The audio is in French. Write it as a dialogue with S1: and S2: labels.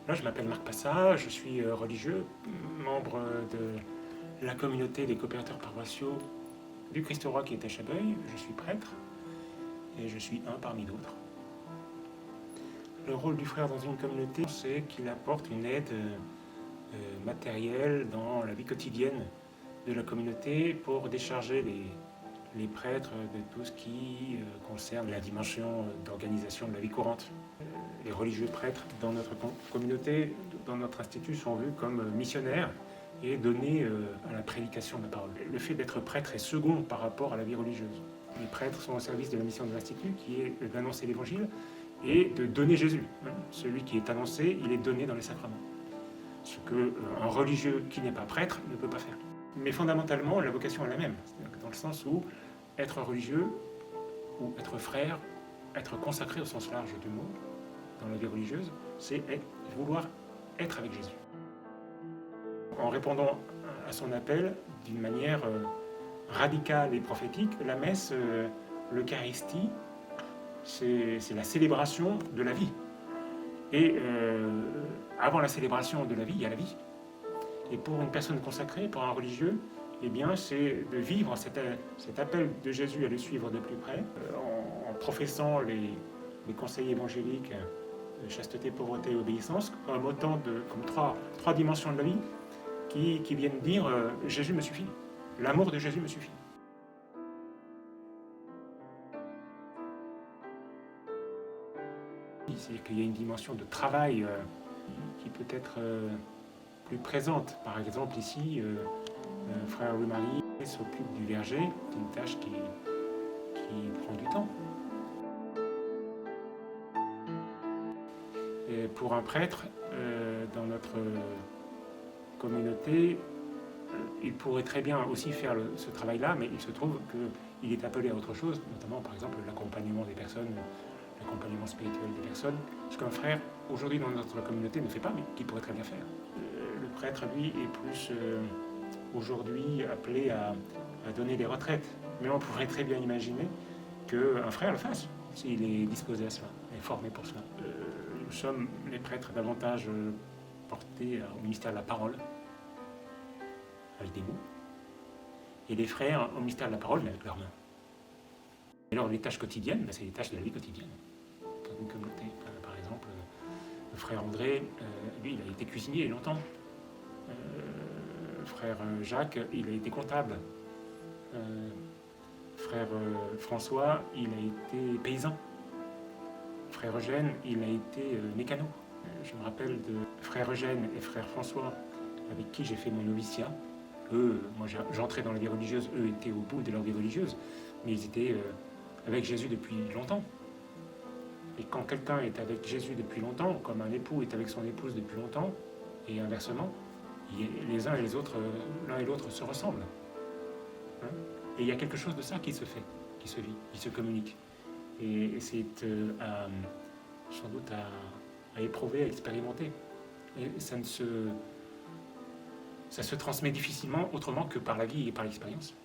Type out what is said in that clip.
S1: Là, je m'appelle Marc Passat, je suis religieux, membre de la communauté des coopérateurs paroissiaux du Christ-Roi qui est à Chabeuil. Je suis prêtre et je suis un parmi d'autres. Le rôle du frère dans une communauté, c'est qu'il apporte une aide matérielle dans la vie quotidienne de la communauté pour décharger les prêtres de tout ce qui concerne la dimension d'organisation de la vie courante. Les religieux prêtres dans notre communauté, dans notre institut, sont vus comme missionnaires et donnés à la prédication de la parole. Le fait d'être prêtre est second par rapport à la vie religieuse. Les prêtres sont au service de la mission de l'Institut, qui est d'annoncer l'Évangile et de donner Jésus. Celui qui est annoncé, il est donné dans les sacrements. Ce qu'un religieux qui n'est pas prêtre ne peut pas faire. Mais fondamentalement, la vocation est la même, dans le sens où être religieux ou être frère, être consacré au sens large du mot, dans la vie religieuse, c'est vouloir être avec Jésus. En répondant à son appel d'une manière radicale et prophétique, la messe, l'Eucharistie, c'est la célébration de la vie. Et avant la célébration de la vie, il y a la vie. Et pour une personne consacrée, pour un religieux, eh bien, c'est de vivre cet appel de Jésus à le suivre de plus près, en professant les conseils évangéliques de chasteté, pauvreté et obéissance, comme trois dimensions de la vie qui viennent dire Jésus me suffit, l'amour de Jésus me suffit. C'est qu'il y a une dimension de travail qui peut être plus présente. Par exemple, ici, frère Louis-Marie s'occupe du verger, c'est une tâche qui prend du temps. Et pour un prêtre, dans notre communauté, il pourrait très bien aussi faire ce travail-là, mais il se trouve qu'il est appelé à autre chose, notamment par exemple l'accompagnement des personnes, l'accompagnement spirituel des personnes, ce qu'un frère, aujourd'hui dans notre communauté, ne fait pas, mais qui pourrait très bien faire. Le prêtre, lui, est plus aujourd'hui appelé à donner des retraites, mais on pourrait très bien imaginer qu'un frère le fasse, s'il est disposé à cela, est formé pour cela. Nous sommes, les prêtres, davantage portés au ministère de la parole, avec des mots, et les frères au ministère de la parole, mais avec leurs mains. Et alors les tâches quotidiennes, c'est les tâches de la vie quotidienne. Dans une communauté, par exemple, le frère André, lui, il a été cuisinier longtemps. Frère Jacques, il a été comptable. Frère François, il a été paysan. Frère Eugène, il a été mécano. Je me rappelle de frère Eugène et frère François, avec qui j'ai fait mon noviciat. Eux, moi j'entrais dans la vie religieuse, eux étaient au bout de leur vie religieuse, mais ils étaient avec Jésus depuis longtemps. Et quand quelqu'un est avec Jésus depuis longtemps, comme un époux est avec son épouse depuis longtemps, et inversement, les uns et les autres, l'un et l'autre se ressemblent. Et il y a quelque chose de ça qui se fait, qui se vit, qui se communique. Et c'est sans doute à éprouver, à expérimenter. Et ça se transmet difficilement autrement que par la vie et par l'expérience.